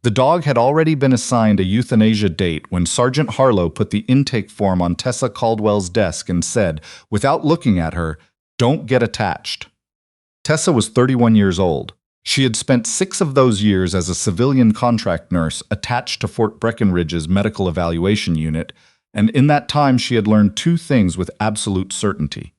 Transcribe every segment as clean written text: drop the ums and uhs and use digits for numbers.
The dog had already been assigned a euthanasia date when Sergeant Harlow put the intake form on Tessa Caldwell's desk and said, without looking at her, "Don't get attached." Tessa was 31 years old. She had spent 6 of those years as a civilian contract nurse attached to Fort Breckenridge's medical evaluation unit, and in that time she had learned 2 things with absolute certainty.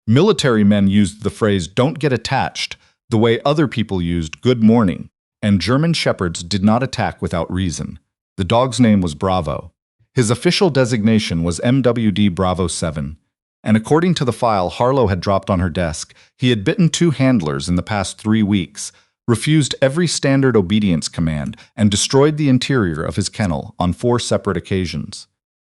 Military men used the phrase "don't get attached" the way other people used "good morning," and German shepherds did not attack without reason. The dog's name was Bravo. His official designation was MWD Bravo 7, and according to the file Harlow had dropped on her desk, he had bitten 2 handlers in the past 3 weeks, refused every standard obedience command, and destroyed the interior of his kennel on 4 separate occasions.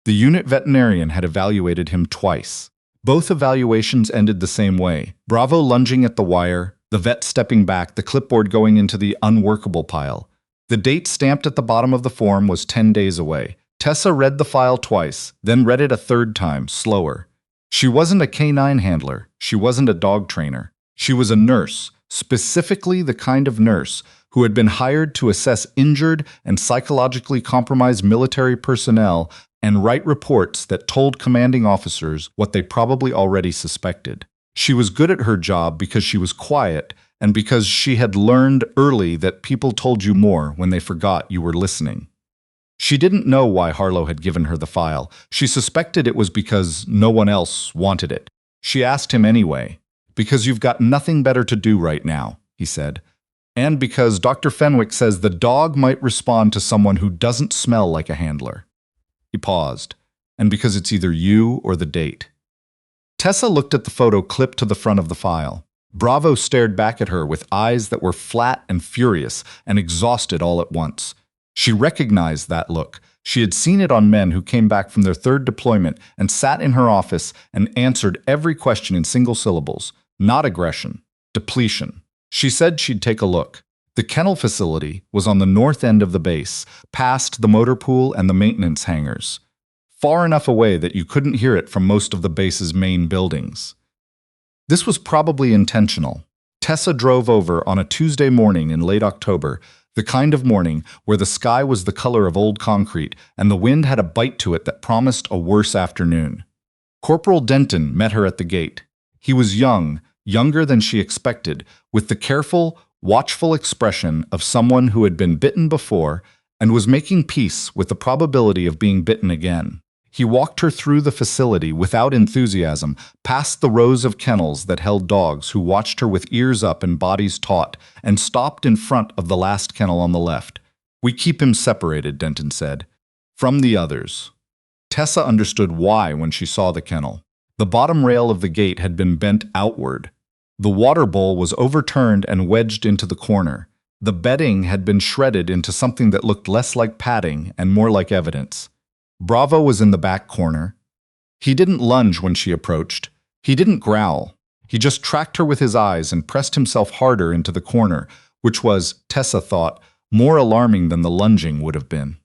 The unit veterinarian had evaluated him twice. Both evaluations ended the same way: Bravo lunging at the wire, the vet stepping back, the clipboard going into the unworkable pile. The date stamped at the bottom of the form was 10 days away. Tessa read the file twice, then read it a 3rd time, slower. She wasn't a canine handler. She wasn't a dog trainer. She was a nurse, specifically the kind of nurse who had been hired to assess injured and psychologically compromised military personnel and write reports that told commanding officers what they probably already suspected. She was good at her job because she was quiet and because she had learned early that people told you more when they forgot you were listening. She didn't know why Harlow had given her the file. She suspected it was because no one else wanted it. She asked him anyway. "Because you've got nothing better to do right now," he said. "And because Dr. Fenwick says the dog might respond to someone who doesn't smell like a handler." He paused. "And because it's either you or the date." Tessa looked at the photo clipped to the front of the file. Bravo stared back at her with eyes that were flat and furious and exhausted all at once. She recognized that look. She had seen it on men who came back from their 3rd deployment and sat in her office and answered every question in single syllables. Not aggression, depletion. She said she'd take a look. The kennel facility was on the north end of the base, past the motor pool and the maintenance hangars, far enough away that you couldn't hear it from most of the base's main buildings. This was probably intentional. Tessa drove over on a Tuesday morning in late October, the kind of morning where the sky was the color of old concrete and the wind had a bite to it that promised a worse afternoon. Corporal Denton met her at the gate. He was young, younger than she expected, with the careful, watchful expression of someone who had been bitten before and was making peace with the probability of being bitten again. He walked her through the facility without enthusiasm, past the rows of kennels that held dogs who watched her with ears up and bodies taut, and stopped in front of the last kennel on the left. "We keep him separated," Denton said, "from the others." Tessa understood why when she saw the kennel. The bottom rail of the gate had been bent outward. The water bowl was overturned and wedged into the corner. The bedding had been shredded into something that looked less like padding and more like evidence. Bravo was in the back corner. He didn't lunge when she approached. He didn't growl. He just tracked her with his eyes and pressed himself harder into the corner, which was, Tessa thought, more alarming than the lunging would have been.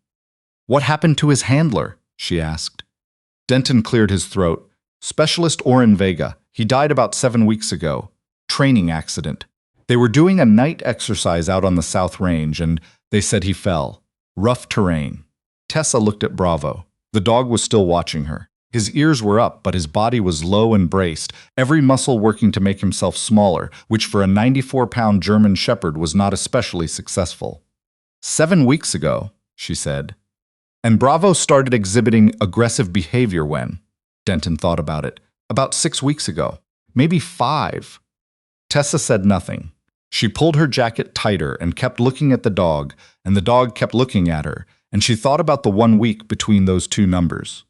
"What happened to his handler?" she asked. Denton cleared his throat. "Specialist Oren Vega. He died about 7 weeks ago. Training accident. They were doing a night exercise out on the South Range, and they said he fell. Rough terrain." Tessa looked at Bravo. The dog was still watching her. His ears were up, but his body was low and braced, every muscle working to make himself smaller, which for a 94-pound German shepherd was not especially successful. 7 weeks ago, she said. And Bravo started exhibiting aggressive behavior when? Denton thought about it. About 6 weeks ago. Maybe 5. Tessa said nothing. She pulled her jacket tighter and kept looking at the dog, and the dog kept looking at her, and she thought about the 1 week between those 2 numbers.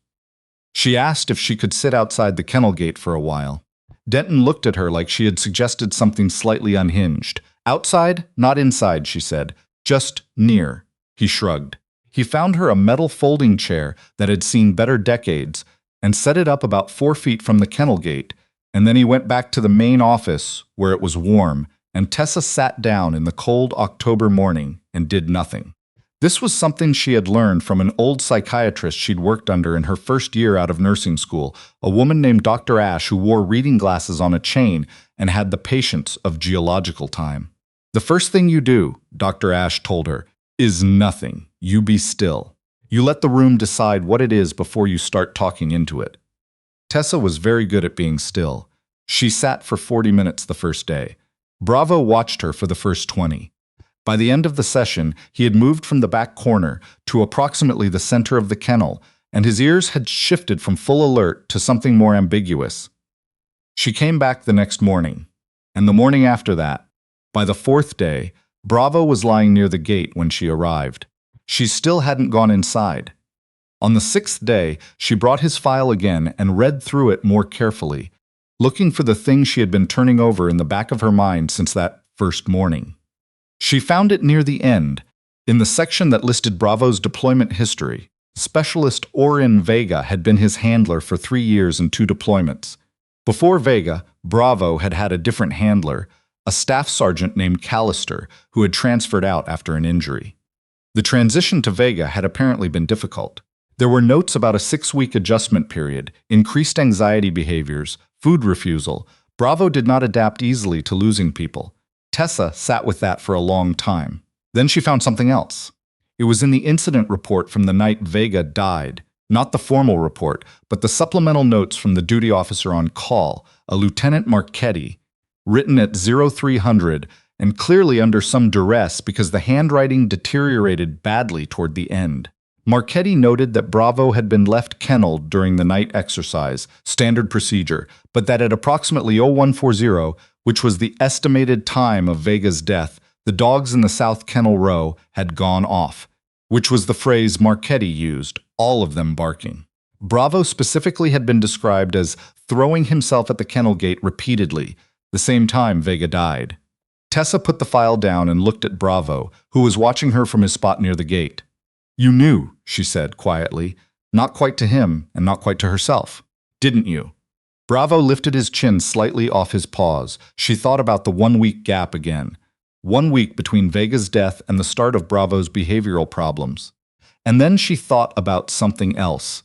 She asked if she could sit outside the kennel gate for a while. Denton looked at her like she had suggested something slightly unhinged. "Outside, not inside," she said. "Just near." He shrugged. He found her a metal folding chair that had seen better decades and set it up about 4 feet from the kennel gate, and then he went back to the main office where it was warm, and Tessa sat down in the cold October morning and did nothing. This was something she had learned from an old psychiatrist she'd worked under in her first year out of nursing school, a woman named Dr. Ash who wore reading glasses on a chain and had the patience of geological time. "The first thing you do," Dr. Ash told her, Is nothing. You be still. You let the room decide what it is before you start talking into it. Tessa was very good at being still. She sat for 40 minutes the first day. Bravo watched her for the first 20. By the end of the session, he had moved from the back corner to approximately the center of the kennel, and his ears had shifted from full alert to something more ambiguous. She came back the next morning, and the morning after that. By the fourth day, Bravo was lying near the gate when she arrived. She still hadn't gone inside. On the sixth day, she brought his file again and read through it more carefully, looking for the thing she had been turning over in the back of her mind since that first morning. She found it near the end, in the section that listed Bravo's deployment history. Specialist Orin Vega had been his handler for 3 years and 2 deployments. Before Vega, Bravo had had a different handler, a staff sergeant named Callister, who had transferred out after an injury. The transition to Vega had apparently been difficult. There were notes about a 6-week adjustment period, increased anxiety behaviors, food refusal. Bravo did not adapt easily to losing people. Tessa sat with that for a long time. Then she found something else. It was in the incident report from the night Vega died. Not the formal report, but the supplemental notes from the duty officer on call, a Lieutenant Marchetti, written at 0300 and clearly under some duress because the handwriting deteriorated badly toward the end. Marchetti noted that Bravo had been left kenneled during the night exercise, standard procedure, but that at approximately 0140, which was the estimated time of Vega's death, the dogs in the south kennel row had gone off, which was the phrase Marchetti used, all of them barking. Bravo specifically had been described as throwing himself at the kennel gate repeatedly, the same time Vega died. Tessa put the file down and looked at Bravo, who was watching her from his spot near the gate. "You knew," she said quietly, not quite to him and not quite to herself. "Didn't you?" Bravo lifted his chin slightly off his paws. She thought about the 1-week gap again. 1 week between Vega's death and the start of Bravo's behavioral problems. And then she thought about something else.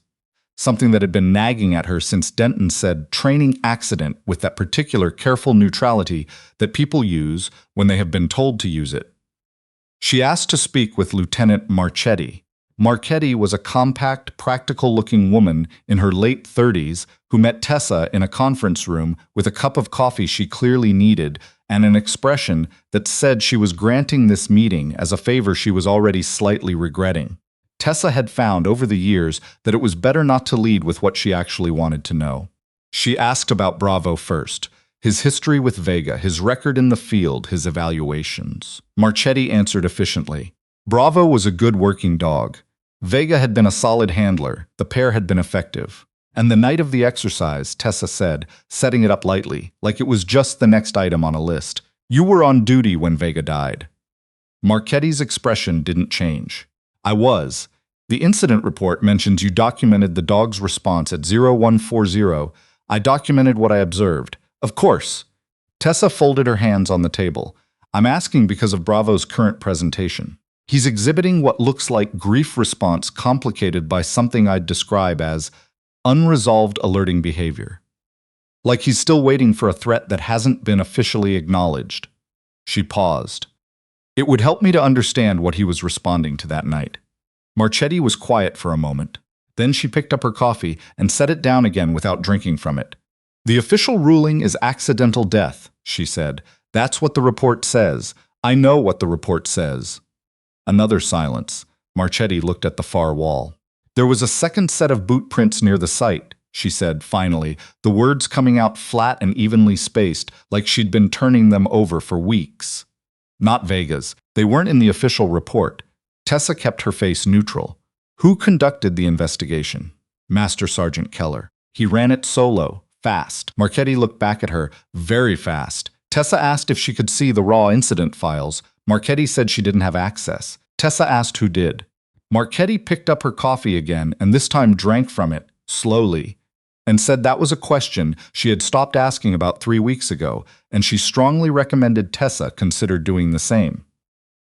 Something that had been nagging at her since Denton said training accident with that particular careful neutrality that people use when they have been told to use it. She asked to speak with Lieutenant Marchetti. Marchetti was a compact, practical-looking woman in her late 30s who met Tessa in a conference room with a cup of coffee she clearly needed and an expression that said she was granting this meeting as a favor she was already slightly regretting. Tessa had found over the years that it was better not to lead with what she actually wanted to know. She asked about Bravo first. His history with Vega, his record in the field, his evaluations. Marchetti answered efficiently. Bravo was a good working dog. Vega had been a solid handler. The pair had been effective. And the night of the exercise, Tessa said, setting it up lightly, like it was just the next item on a list. You were on duty when Vega died. Marchetti's expression didn't change. I was. The incident report mentions you documented the dog's response at 0140. I documented what I observed. Of course. Tessa folded her hands on the table. I'm asking because of Bravo's current presentation. He's exhibiting what looks like grief response complicated by something I'd describe as unresolved alerting behavior. Like he's still waiting for a threat that hasn't been officially acknowledged. She paused. It would help me to understand what he was responding to that night. Marchetti was quiet for a moment. Then she picked up her coffee and set it down again without drinking from it. The official ruling is accidental death, she said. That's what the report says. I know what the report says. Another silence. Marchetti looked at the far wall. There was a second set of boot prints near the site, she said finally, the words coming out flat and evenly spaced, like she'd been turning them over for weeks. Not Vega's. They weren't in the official report. Tessa kept her face neutral. Who conducted the investigation? Master Sergeant Keller. He ran it solo, fast. Marchetti looked back at her, very fast. Tessa asked if she could see the raw incident files. Marchetti said she didn't have access. Tessa asked who did. Marchetti picked up her coffee again and this time drank from it, slowly, and said that was a question she had stopped asking about 3 weeks ago, and she strongly recommended Tessa consider doing the same.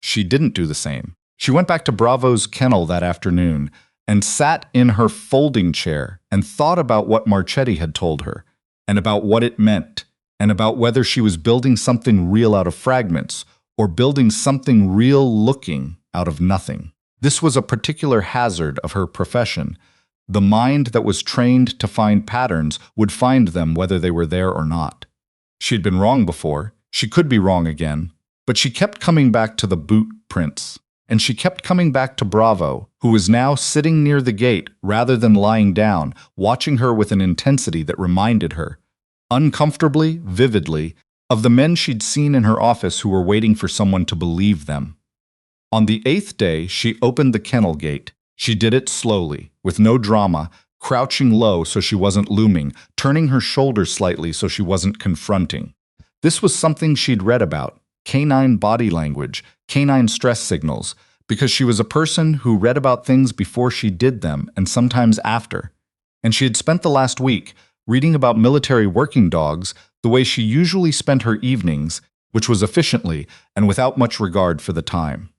She didn't do the same. She went back to Bravo's kennel that afternoon and sat in her folding chair and thought about what Marchetti had told her, and about what it meant, and about whether she was building something real out of fragments, or building something real looking out of nothing. This was a particular hazard of her profession. The mind that was trained to find patterns would find them whether they were there or not. She'd been wrong before. She could be wrong again. But she kept coming back to the boot prints. And she kept coming back to Bravo, who was now sitting near the gate rather than lying down, watching her with an intensity that reminded her, uncomfortably, vividly, of the men she'd seen in her office who were waiting for someone to believe them. On the 8th day, she opened the kennel gate. She did it slowly, with no drama, crouching low so she wasn't looming, turning her shoulders slightly so she wasn't confronting. This was something she'd read about, canine body language, canine stress signals, because she was a person who read about things before she did them and sometimes after. And she had spent the last week reading about military working dogs the way she usually spent her evenings, which was efficiently and without much regard for the time.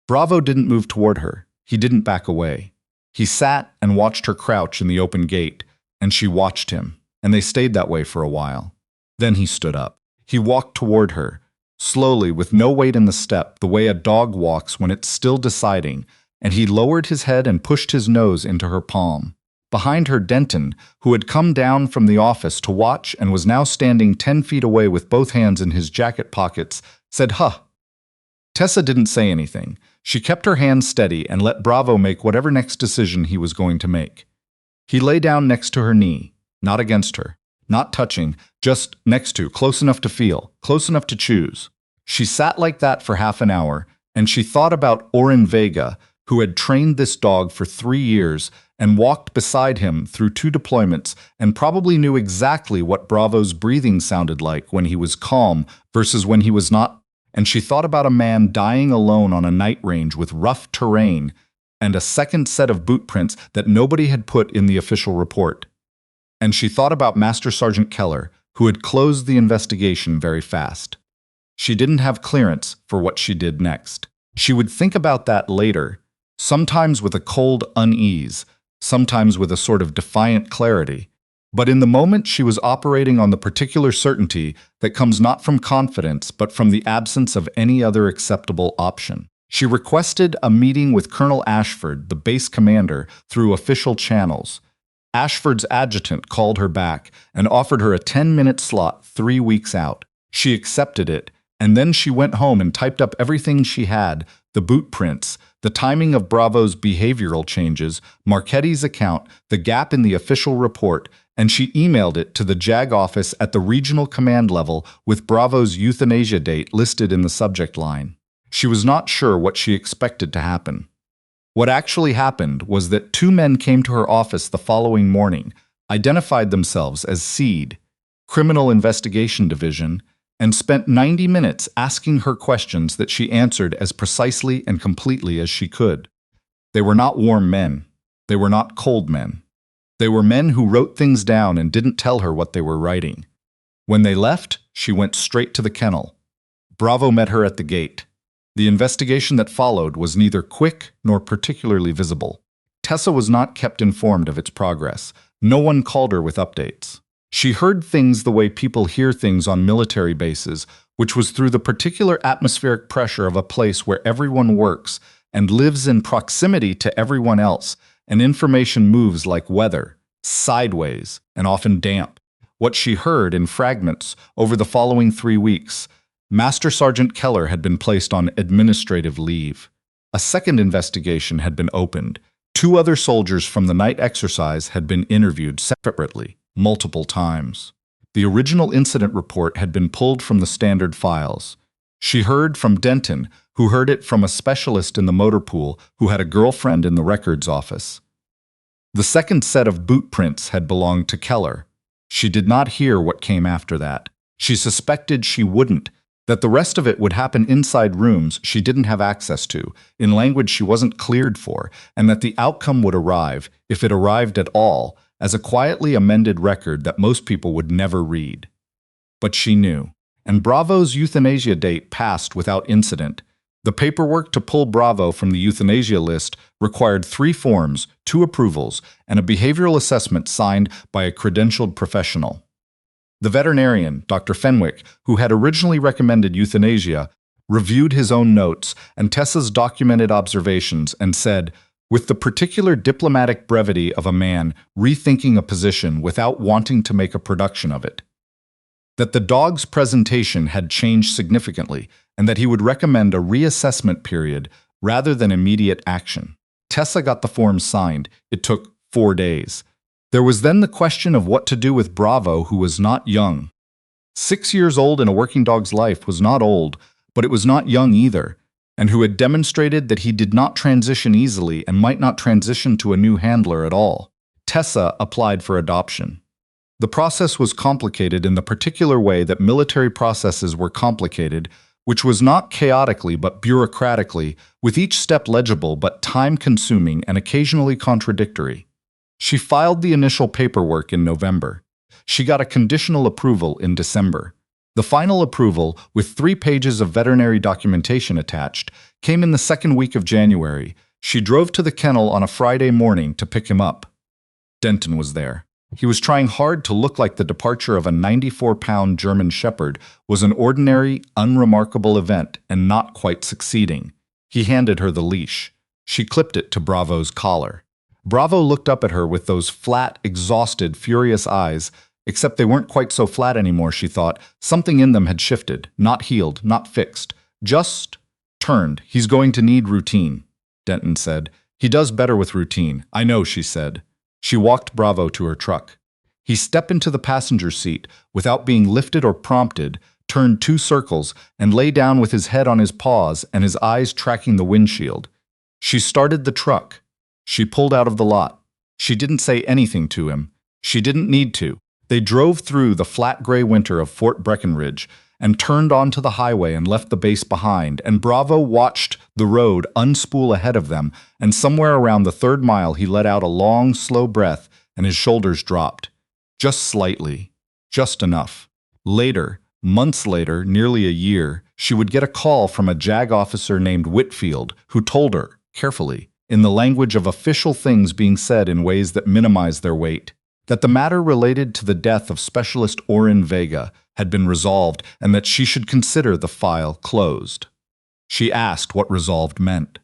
Bravo didn't move toward her. He didn't back away. He sat and watched her crouch in the open gate, and she watched him, and they stayed that way for a while. Then he stood up. He walked toward her, slowly, with no weight in the step, the way a dog walks when it's still deciding, and he lowered his head and pushed his nose into her palm. Behind her, Denton, who had come down from the office to watch and was now standing 10 feet away with both hands in his jacket pockets, said, "Huh." Tessa didn't say anything. She kept her hands steady and let Bravo make whatever next decision he was going to make. He lay down next to her knee, not against her, not touching, just next to, close enough to feel, close enough to choose. She sat like that for half an hour, and she thought about Oren Vega, who had trained this dog for 3 years and walked beside him through 2 deployments and probably knew exactly what Bravo's breathing sounded like when he was calm versus when he was not. And she thought about a man dying alone on a night range with rough terrain and a second set of boot prints that nobody had put in the official report. And she thought about Master Sergeant Keller, who had closed the investigation very fast. She didn't have clearance for what she did next. She would think about that later, sometimes with a cold unease, sometimes with a sort of defiant clarity. But in the moment, she was operating on the particular certainty that comes not from confidence, but from the absence of any other acceptable option. She requested a meeting with Colonel Ashford, the base commander, through official channels. Ashford's adjutant called her back and offered her a 10-minute slot 3 weeks out. She accepted it, and then she went home and typed up everything she had, the boot prints, the timing of Bravo's behavioral changes, Marchetti's account, the gap in the official report, and she emailed it to the JAG office at the regional command level with Bravo's euthanasia date listed in the subject line. She was not sure what she expected to happen. What actually happened was that 2 men came to her office the following morning, identified themselves as SEED, Criminal Investigation Division, and spent 90 minutes asking her questions that she answered as precisely and completely as she could. They were not warm men. They were not cold men. They were men who wrote things down and didn't tell her what they were writing. When they left, she went straight to the kennel. Bravo met her at the gate. The investigation that followed was neither quick nor particularly visible. Tessa was not kept informed of its progress. No one called her with updates. She heard things the way people hear things on military bases, which was through the particular atmospheric pressure of a place where everyone works and lives in proximity to everyone else, and information moves like weather, sideways, and often damp. What she heard in fragments over the following 3 weeks: Master Sergeant Keller had been placed on administrative leave. A second investigation had been opened. 2 other soldiers from the night exercise had been interviewed separately, multiple times. The original incident report had been pulled from the standard files. She heard from Denton, who heard it from a specialist in the motor pool who had a girlfriend in the records office. The second set of boot prints had belonged to Keller. She did not hear what came after that. She suspected she wouldn't, that the rest of it would happen inside rooms she didn't have access to, in language she wasn't cleared for, and that the outcome would arrive, if it arrived at all, as a quietly amended record that most people would never read. But she knew, and Bravo's euthanasia date passed without incident. The paperwork to pull Bravo from the euthanasia list required 3 forms, 2 approvals, and a behavioral assessment signed by a credentialed professional. The veterinarian, Dr. Fenwick, who had originally recommended euthanasia, reviewed his own notes and Tessa's documented observations, and said, with the particular diplomatic brevity of a man rethinking a position without wanting to make a production of it, that the dog's presentation had changed significantly and that he would recommend a reassessment period rather than immediate action. Tessa got the form signed. It took 4 days. There was then the question of what to do with Bravo, who was not young. 6 years old in a working dog's life was not old, but it was not young either, and who had demonstrated that he did not transition easily and might not transition to a new handler at all. Tessa applied for adoption. The process was complicated in the particular way that military processes were complicated, which was not chaotically but bureaucratically, with each step legible but time-consuming and occasionally contradictory. She filed the initial paperwork in November. She got a conditional approval in December. The final approval, with 3 pages of veterinary documentation attached, came in the second week of January. She drove to the kennel on a Friday morning to pick him up. Denton was there. He was trying hard to look like the departure of a 94-pound German Shepherd was an ordinary, unremarkable event and not quite succeeding. He handed her the leash. She clipped it to Bravo's collar. Bravo looked up at her with those flat, exhausted, furious eyes, except they weren't quite so flat anymore, she thought. Something in them had shifted, not healed, not fixed, just turned. He's going to need routine, Denton said. He does better with routine. I know, she said. She walked Bravo to her truck. He stepped into the passenger seat without being lifted or prompted, turned 2 circles, and lay down with his head on his paws and his eyes tracking the windshield. She started the truck. She pulled out of the lot. She didn't say anything to him. She didn't need to. They drove through the flat gray winter of Fort Breckenridge and turned onto the highway and left the base behind, and Bravo watched the road unspool ahead of them, and somewhere around the 3rd mile he let out a long, slow breath and his shoulders dropped. Just slightly. Just enough. Later, months later, nearly a year, she would get a call from a JAG officer named Whitfield who told her, carefully, in the language of official things being said in ways that minimize their weight, that the matter related to the death of Specialist Orin Vega had been resolved and that she should consider the file closed. She asked what resolved meant.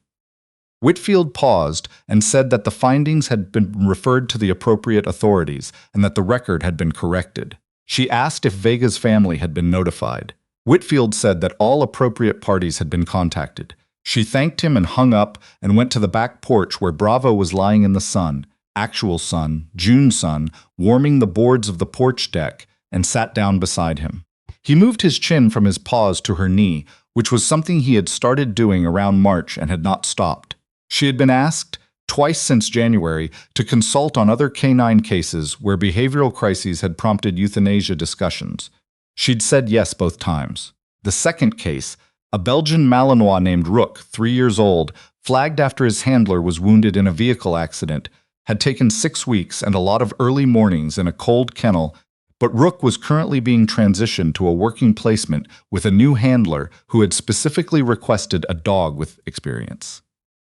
Whitfield paused and said that the findings had been referred to the appropriate authorities and that the record had been corrected. She asked if Vega's family had been notified. Whitfield said that all appropriate parties had been contacted. She thanked him and hung up and went to the back porch where Bravo was lying in the sun, actual sun, June sun, warming the boards of the porch deck, and sat down beside him. He moved his chin from his paws to her knee, which was something he had started doing around March and had not stopped. She had been asked, twice since January, to consult on other canine cases where behavioral crises had prompted euthanasia discussions. She'd said yes both times. The second case, a Belgian Malinois named Rook, 3 years old, flagged after his handler was wounded in a vehicle accident, had taken 6 weeks and a lot of early mornings in a cold kennel, but Rook was currently being transitioned to a working placement with a new handler who had specifically requested a dog with experience.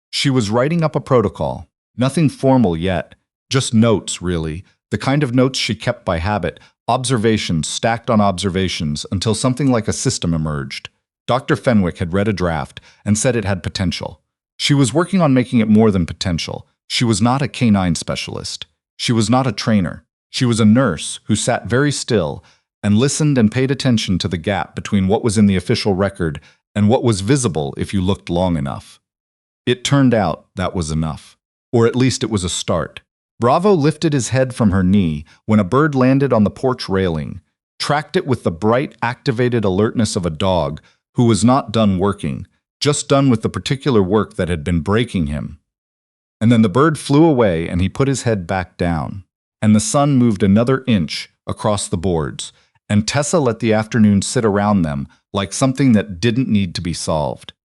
She was writing up a protocol, nothing formal yet, just notes, really, the kind of notes she kept by habit, observations stacked on observations until something like a system emerged. Dr. Fenwick had read a draft and said it had potential. She was working on making it more than potential. She was not a canine specialist. She was not a trainer. She was a nurse who sat very still and listened and paid attention to the gap between what was in the official record and what was visible if you looked long enough. It turned out that was enough. Or at least it was a start. Bravo lifted his head from her knee when a bird landed on the porch railing, tracked it with the bright, activated alertness of a dog who was not done working, just done with the particular work that had been breaking him. And then the bird flew away and he put his head back down. And the sun moved another inch across the boards, and Tessa let the afternoon sit around them like something that didn't need to be solved.